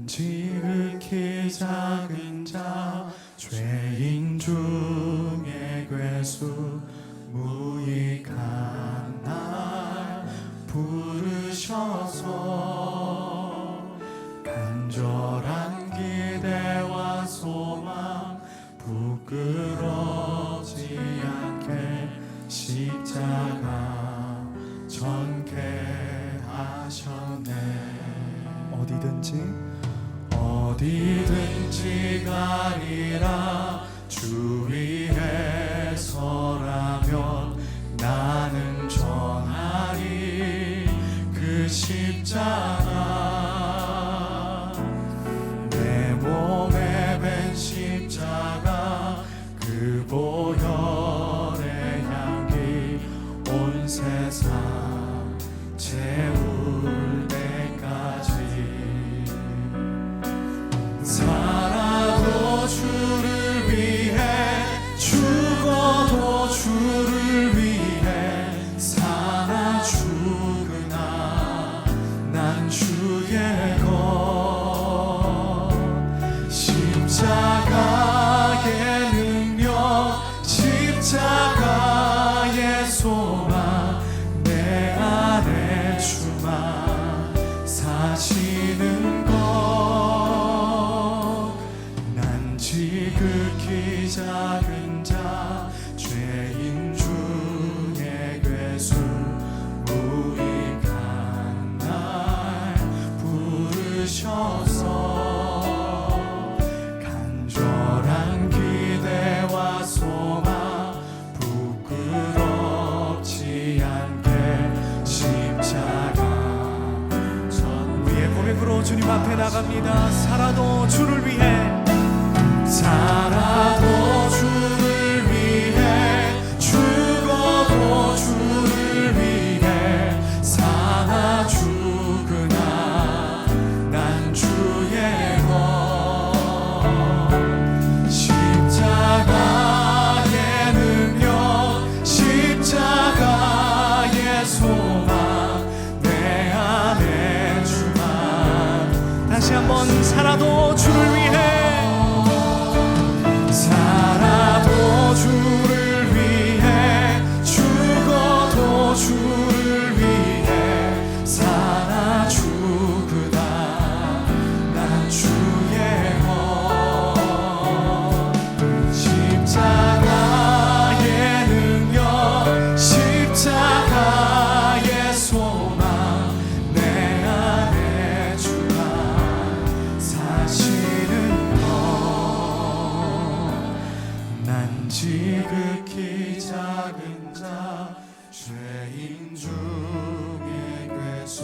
지극히 작은 자 죄인 중에 괴수 무익한 날 부르셔서 간절한 기대와 소망 부끄럽지 않게 십자가 전케 하셨네. 어디든지 가리라 주 위에 서라면 나는 전하리 그 십자가 내 몸에 밴 십자가 그 보혈의 향기 온 세상 채울 때까지 살아도 주를 위해 죽어도 주를 위해 사나 죽으나 난 주의 것 십자가의 능력 십자가의 소망 내 안에 주만 사시는 것 지극히 작은 자 죄인 중에 괴수 무익한 날 부르셔서 간절한 기대와 소망 부끄럽지 않게 십자가 전 우리의 고백으로 주님 앞에 나갑니다. 살아도 주를 위해 살아도 주를 위해 죽어도 주를 위해 사나 죽으나 난 주의 것 십자가의 능력 십자가의 소망 내 안에 주만 다시 한번 살아도 주를 위해 살아도 주를 위해 죽어도 주를 위해 사나 죽으나 난 주의 것 십자가의 능력 십자가의 소망 내 안에 주만 사시는 난 지극히 작은 자 죄인 중에 괴수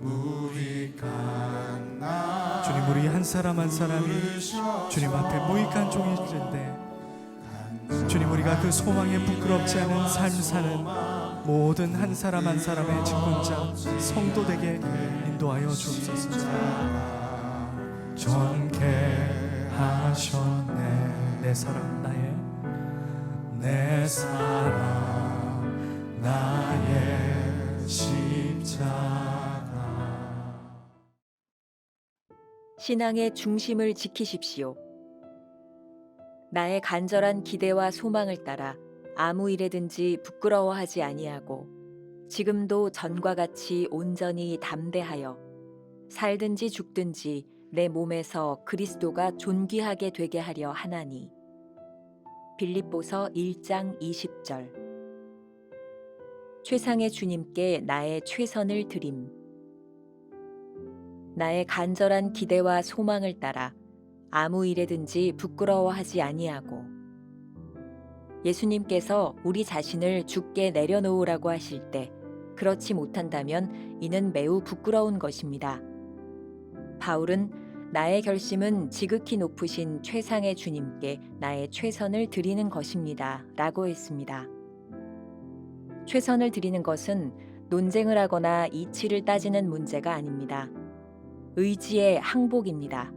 무익한 나 주님, 우리 한 사람 한 사람이 주님 앞에 무익한 종일진데 주님, 우리가 그 소망에 부끄럽지 않은 삶 사는 모든 한 사람 한 사람의 직분자 성도 되게 인도하여 주옵소서. 전케 하셨네. 내 사랑 내 사랑 나의 십자가. 신앙의 중심을 지키십시오. 나의 간절한 기대와 소망을 따라 아무 일에든지 부끄러워하지 아니하고 지금도 전과 같이 온전히 담대하여 살든지 죽든지 내 몸에서 그리스도가 존귀하게 되게 하려 하나니. 빌립보서 1장 20절. 최상의 주님께 나의 최선을 드림. 나의 간절한 기대와 소망을 따라 아무 일에든지 부끄러워하지 아니하고 예수님께서 우리 자신을 죽게 내려놓으라고 하실 때 그렇지 못한다면 이는 매우 부끄러운 것입니다. 바울은 나의 결심은 지극히 높으신 최상의 주님께 나의 최선을 드리는 것입니다 라고 했습니다. 최선을 드리는 것은 논쟁을 하거나 이치를 따지는 문제가 아닙니다. 의지의 항복입니다.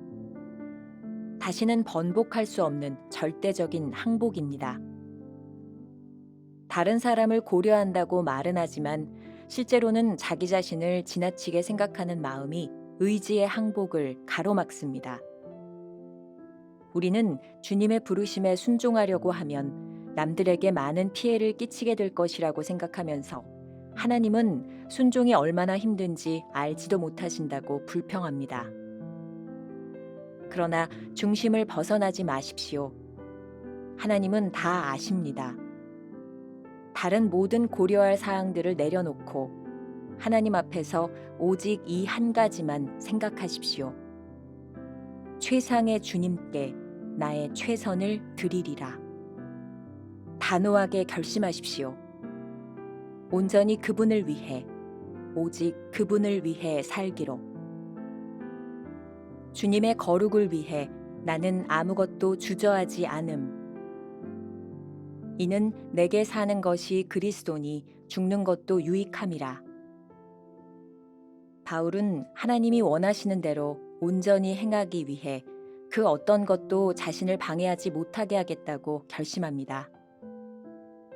다시는 번복할 수 없는 절대적인 항복입니다. 다른 사람을 고려한다고 말은 하지만 실제로는 자기 자신을 지나치게 생각하는 마음이 의지의 항복을 가로막습니다. 우리는 주님의 부르심에 순종하려고 하면 남들에게 많은 피해를 끼치게 될 것이라고 생각하면서 하나님은 순종이 얼마나 힘든지 알지도 못하신다고 불평합니다. 그러나 중심을 벗어나지 마십시오. 하나님은 다 아십니다. 다른 모든 고려할 사항들을 내려놓고 하나님 앞에서 오직 이 한 가지만 생각하십시오. 최상의 주님께 나의 최선을 드리리라. 단호하게 결심하십시오. 온전히 그분을 위해, 오직 그분을 위해 살기로. 주님의 거룩을 위해 나는 아무것도 주저하지 않음. 이는 내게 사는 것이 그리스도니 죽는 것도 유익함이라. 바울은 하나님이 원하시는 대로 온전히 행하기 위해 그 어떤 것도 자신을 방해하지 못하게 하겠다고 결심합니다.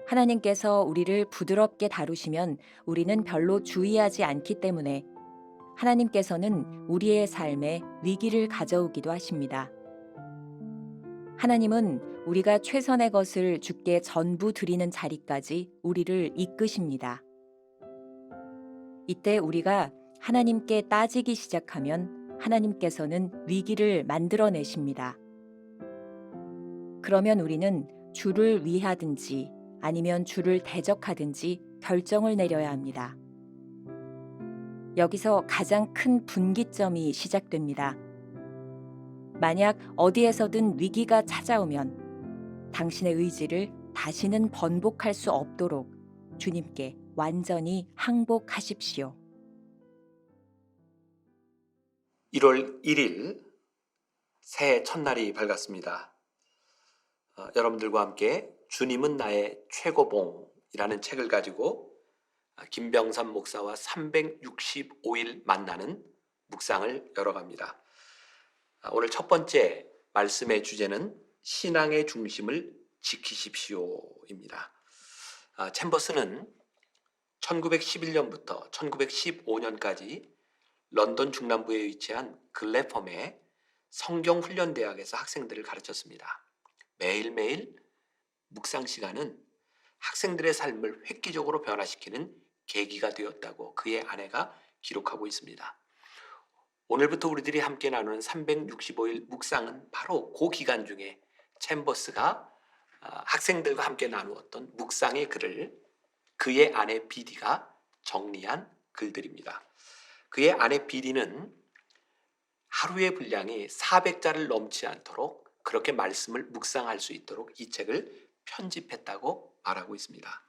하나님께서 우리를 부드럽게 다루시면 우리는 별로 주의하지 않기 때문에 하나님께서는 우리의 삶에 위기를 가져오기도 하십니다. 하나님은 우리가 최선의 것을 주께 전부 드리는 자리까지 우리를 이끄십니다. 이때 우리가 하나님께 따지기 시작하면 하나님께서는 위기를 만들어내십니다. 그러면 우리는 주를 위하든지 아니면 주를 대적하든지 결정을 내려야 합니다. 여기서 가장 큰 분기점이 시작됩니다. 만약 어디에서든 위기가 찾아오면 당신의 의지를 다시는 번복할 수 없도록 주님께 완전히 항복하십시오. 1월 1일 새해 첫날이 밝았습니다. 여러분들과 함께 주님은 나의 최고봉이라는 책을 가지고 김병삼 목사와 365일 만나는 묵상을 열어갑니다. 오늘 첫 번째 말씀의 주제는 신앙의 중심을 지키십시오입니다. 챔버스는 1911년부터 1915년까지 런던 중남부에 위치한 글래펌의 성경훈련대학에서 학생들을 가르쳤습니다. 매일매일 묵상 시간은 학생들의 삶을 획기적으로 변화시키는 계기가 되었다고 그의 아내가 기록하고 있습니다. 오늘부터 우리들이 함께 나누는 365일 묵상은 바로 그 기간 중에 챔버스가 학생들과 함께 나누었던 묵상의 글을 그의 아내 비디가 정리한 글들입니다. 그의 아내 비디는 하루의 분량이 400자를 넘지 않도록 그렇게 말씀을 묵상할 수 있도록 이 책을 편집했다고 말하고 있습니다.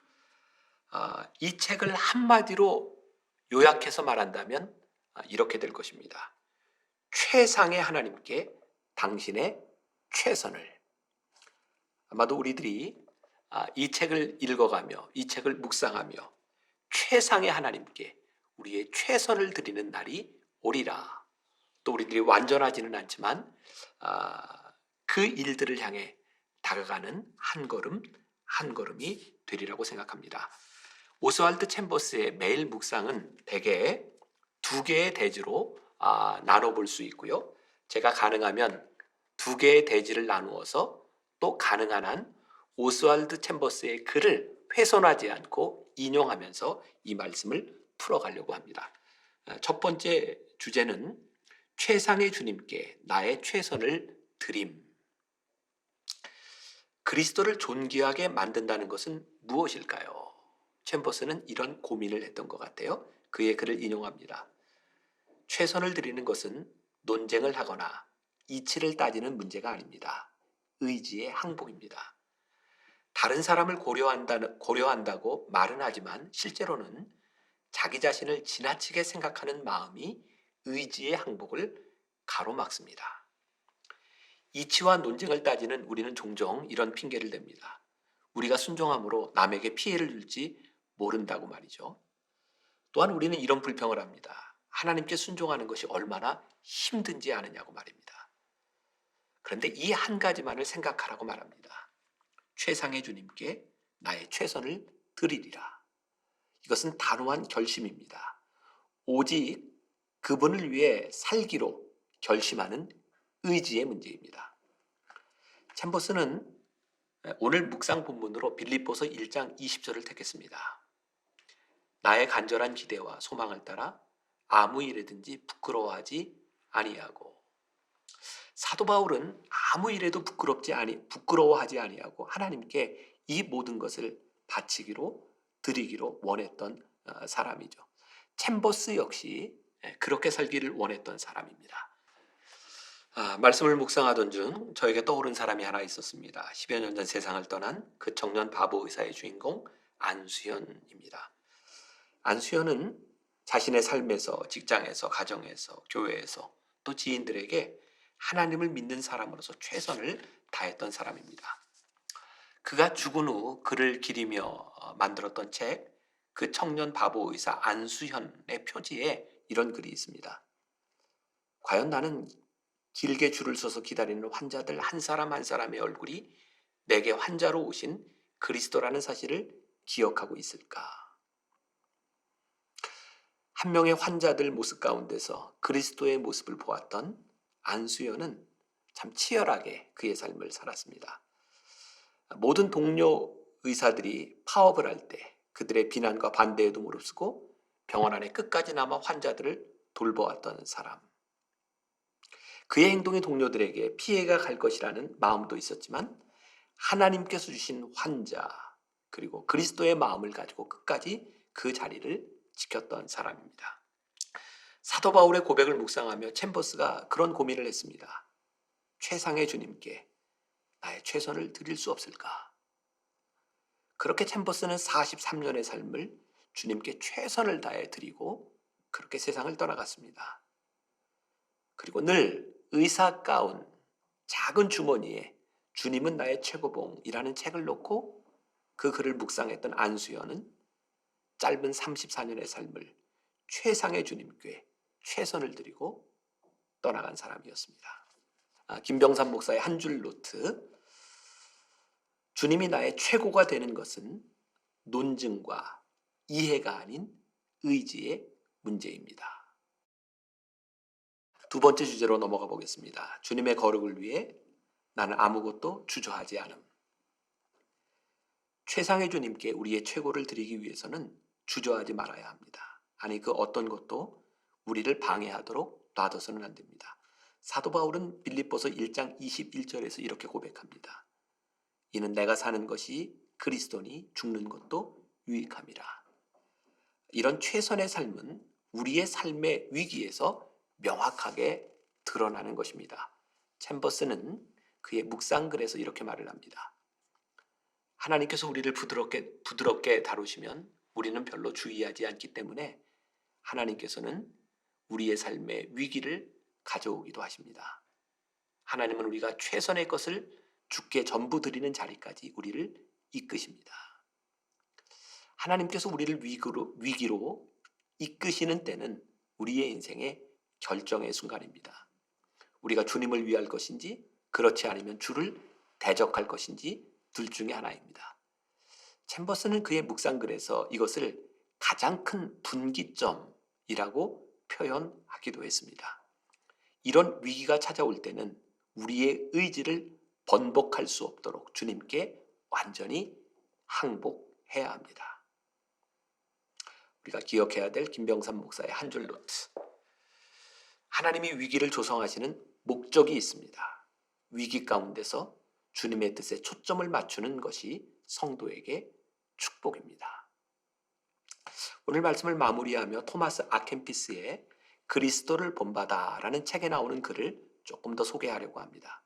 이 책을 한마디로 요약해서 말한다면 이렇게 될 것입니다. 최상의 하나님께 당신의 최선을. 아마도 우리들이 이 책을 읽어가며 이 책을 묵상하며 최상의 하나님께 우리의 최선을 드리는 날이 오리라. 또 우리들이 완전하지는 않지만 그 일들을 향해 다가가는 한 걸음 한 걸음이 되리라고 생각합니다. 오스왈드 챔버스의 매일 묵상은 대개 두 개의 대지로 나눠볼 수 있고요. 제가 가능하면 두 개의 대지를 나누어서 또 가능한 한 오스왈드 챔버스의 글을 훼손하지 않고 인용하면서 이 말씀을 풀어가려고 합니다. 첫 번째 주제는 최상의 주님께 나의 최선을 드림. 그리스도를 존귀하게 만든다는 것은 무엇일까요? 챔버스는 이런 고민을 했던 것 같아요. 그의 글을 인용합니다. 최선을 드리는 것은 논쟁을 하거나 이치를 따지는 문제가 아닙니다. 의지의 항복입니다. 다른 사람을 고려한다고 말은 하지만 실제로는 자기 자신을 지나치게 생각하는 마음이 의지의 항복을 가로막습니다. 이치와 논쟁을 따지는 우리는 종종 이런 핑계를 댑니다. 우리가 순종함으로 남에게 피해를 줄지 모른다고 말이죠. 또한 우리는 이런 불평을 합니다. 하나님께 순종하는 것이 얼마나 힘든지 아느냐고 말입니다. 그런데 이 한 가지만을 생각하라고 말합니다. 최상의 주님께 나의 최선을 드리리라. 이것은 단호한 결심입니다. 오직 그분을 위해 살기로 결심하는 의지의 문제입니다. 챔버스는 오늘 묵상 본문으로 빌립보서 1장 20절을 택했습니다. 나의 간절한 기대와 소망을 따라 아무 일에든지 부끄러워하지 아니하고. 사도 바울은 아무 일에도 부끄러워하지 아니하고 하나님께 이 모든 것을 바치기로 드리기로 원했던 사람이죠. 챔버스 역시 그렇게 살기를 원했던 사람입니다. 말씀을 묵상하던 중 저에게 떠오른 사람이 하나 있었습니다. 10여 년 전 세상을 떠난 그 청년 바보 의사의 주인공 안수현입니다. 안수현은 자신의 삶에서, 직장에서, 가정에서, 교회에서 또 지인들에게 하나님을 믿는 사람으로서 최선을 다했던 사람입니다. 그가 죽은 후 그를 기리며 만들었던 책, 그 청년 바보 의사 안수현의 표지에 이런 글이 있습니다. 과연 나는 길게 줄을 서서 기다리는 환자들 한 사람 한 사람의 얼굴이 내게 환자로 오신 그리스도라는 사실을 기억하고 있을까? 한 명의 환자들 모습 가운데서 그리스도의 모습을 보았던 안수현은 참 치열하게 그의 삶을 살았습니다. 모든 동료 의사들이 파업을 할 때 그들의 비난과 반대에도 무릅쓰고 병원 안에 끝까지 남아 환자들을 돌보았던 사람. 그의 행동이 동료들에게 피해가 갈 것이라는 마음도 있었지만 하나님께서 주신 환자 그리고 그리스도의 마음을 가지고 끝까지 그 자리를 지켰던 사람입니다. 사도 바울의 고백을 묵상하며 챔버스가 그런 고민을 했습니다. 최상의 주님께 나의 최선을 드릴 수 없을까? 그렇게 챔버스는 43년의 삶을 주님께 최선을 다해 드리고 그렇게 세상을 떠나갔습니다. 그리고 늘 의사 가운 작은 주머니에 주님은 나의 최고봉이라는 책을 놓고 그 글을 묵상했던 안수현은 짧은 34년의 삶을 최상의 주님께 최선을 드리고 떠나간 사람이었습니다. 김병삼 목사의 한 줄 노트. 주님이 나의 최고가 되는 것은 논증과 이해가 아닌 의지의 문제입니다. 두 번째 주제로 넘어가 보겠습니다. 주님의 거룩을 위해 나는 아무것도 주저하지 않음. 최상의 주님께 우리의 최고를 드리기 위해서는 주저하지 말아야 합니다. 아니 그 어떤 것도 우리를 방해하도록 놔둬서는 안 됩니다. 사도 바울은 빌립보서 1장 21절에서 이렇게 고백합니다. 이는 내가 사는 것이 그리스도니 죽는 것도 유익함이라. 이런 최선의 삶은 우리의 삶의 위기에서 명확하게 드러나는 것입니다. 챔버스는 그의 묵상글에서 이렇게 말을 합니다. 하나님께서 우리를 부드럽게 다루시면 우리는 별로 주의하지 않기 때문에 하나님께서는 우리의 삶의 위기를 가져오기도 하십니다. 하나님은 우리가 최선의 것을 주께 전부 드리는 자리까지 우리를 이끄십니다. 하나님께서 우리를 위기로 이끄시는 때는 우리의 인생의 결정의 순간입니다. 우리가 주님을 위할 것인지 그렇지 않으면 주를 대적할 것인지 둘 중에 하나입니다. 챔버스는 그의 묵상글에서 이것을 가장 큰 분기점이라고 표현하기도 했습니다. 이런 위기가 찾아올 때는 우리의 의지를 번복할 수 없도록 주님께 완전히 항복해야 합니다. 우리가 기억해야 될 김병삼 목사의 한 줄 노트. 하나님이 위기를 조성하시는 목적이 있습니다. 위기 가운데서 주님의 뜻에 초점을 맞추는 것이 성도에게 축복입니다. 오늘 말씀을 마무리하며 토마스 아켄피스의 그리스도를 본받아라는 책에 나오는 글을 조금 더 소개하려고 합니다.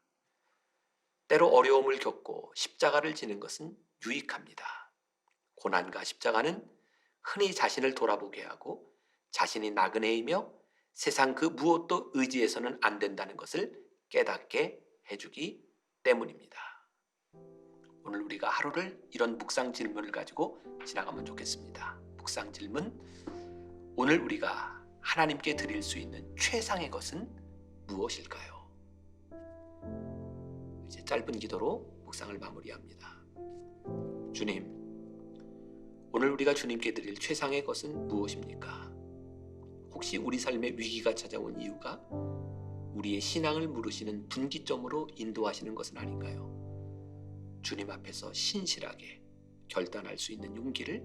때로 어려움을 겪고 십자가를 지는 것은 유익합니다. 고난과 십자가는 흔히 자신을 돌아보게 하고 자신이 나그네이며 세상 그 무엇도 의지해서는 안 된다는 것을 깨닫게 해주기 때문입니다. 오늘 우리가 하루를 이런 묵상 질문을 가지고 지나가면 좋겠습니다. 묵상 질문. 오늘 우리가 하나님께 드릴 수 있는 최상의 것은 무엇일까요? 이제 짧은 기도로 묵상을 마무리합니다. 주님, 오늘 우리가 주님께 드릴 최상의 것은 무엇입니까? 혹시 우리 삶에 위기가 찾아온 이유가 우리의 신앙을 물으시는 분기점으로 인도하시는 것은 아닌가요? 주님 앞에서 신실하게 결단할 수 있는 용기를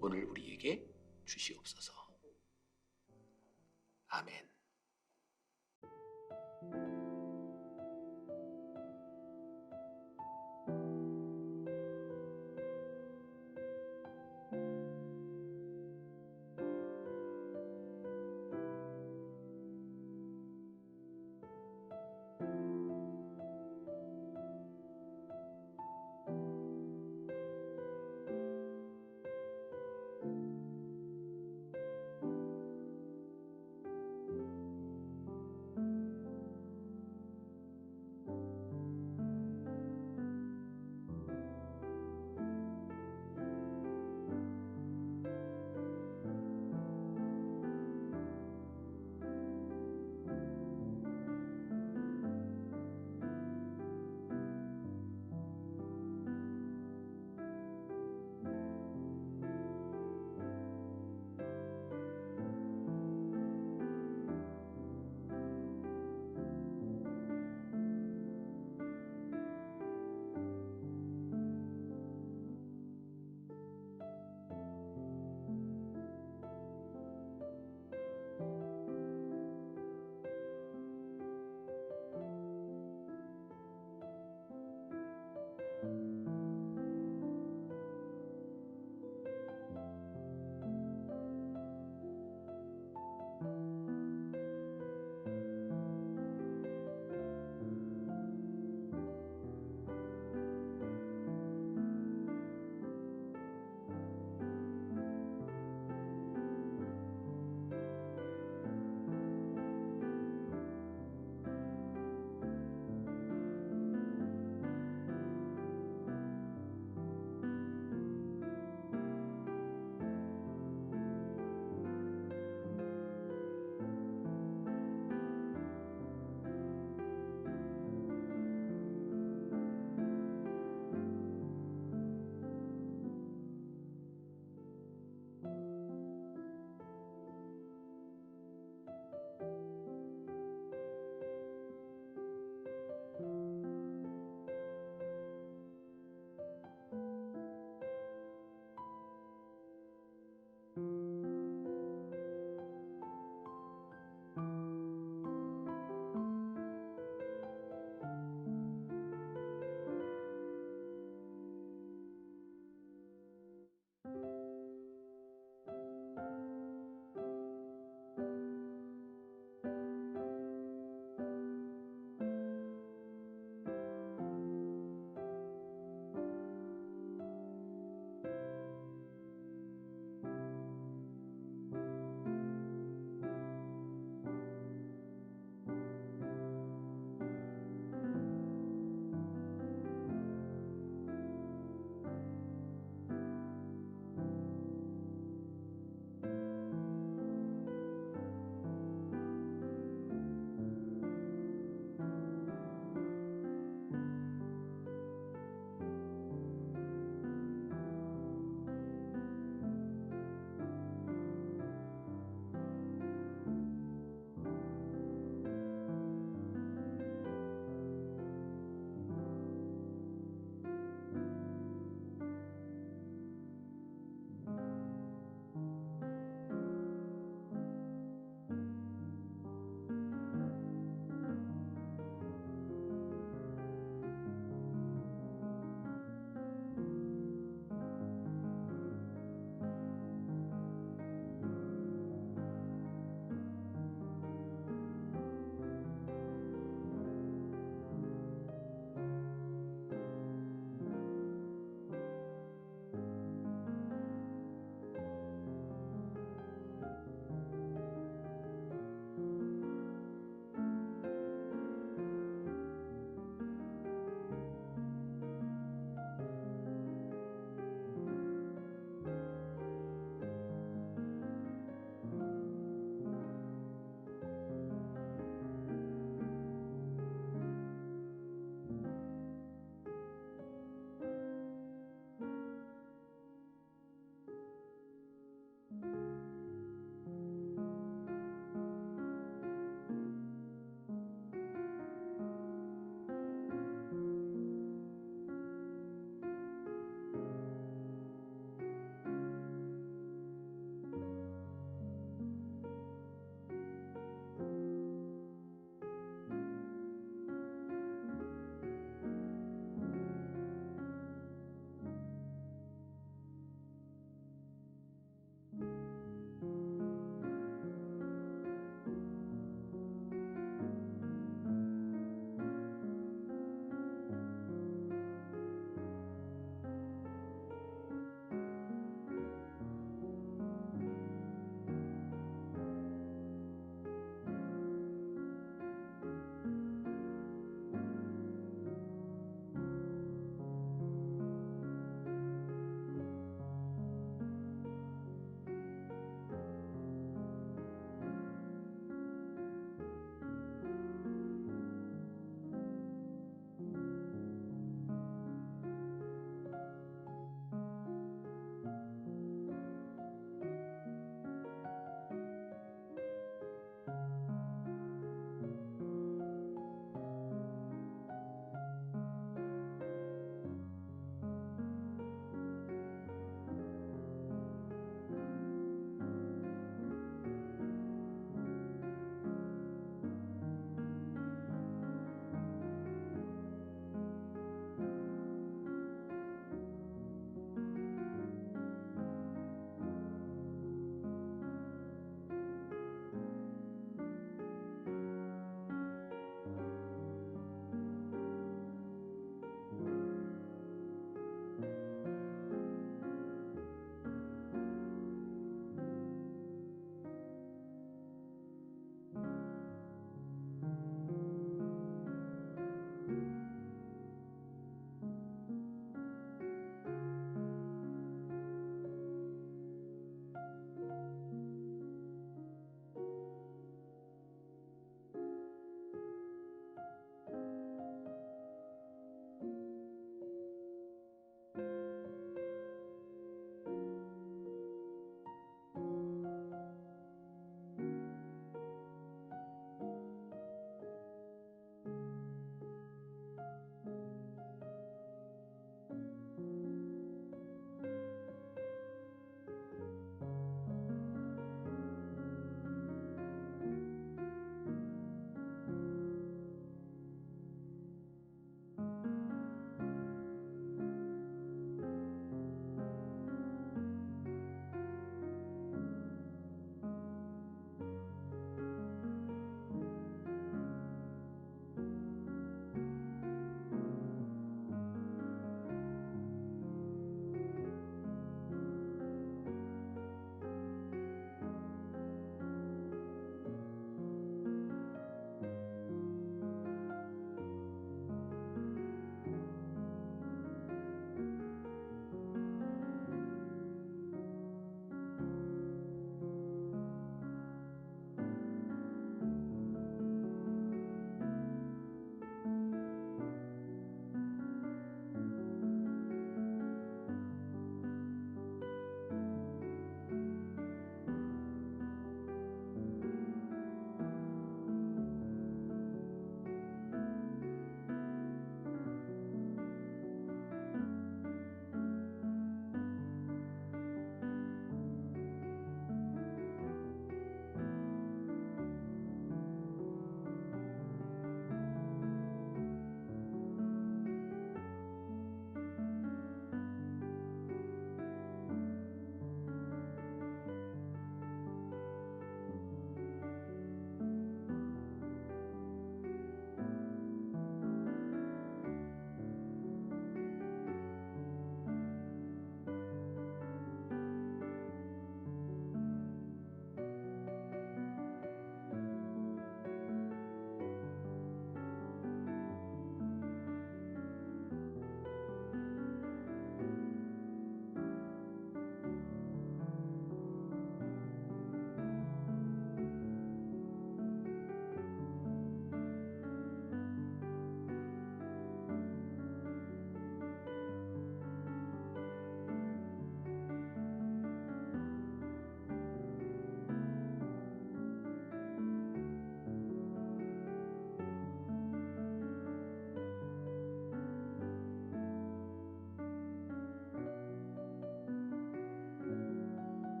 오늘 우리에게 주시옵소서. 아멘.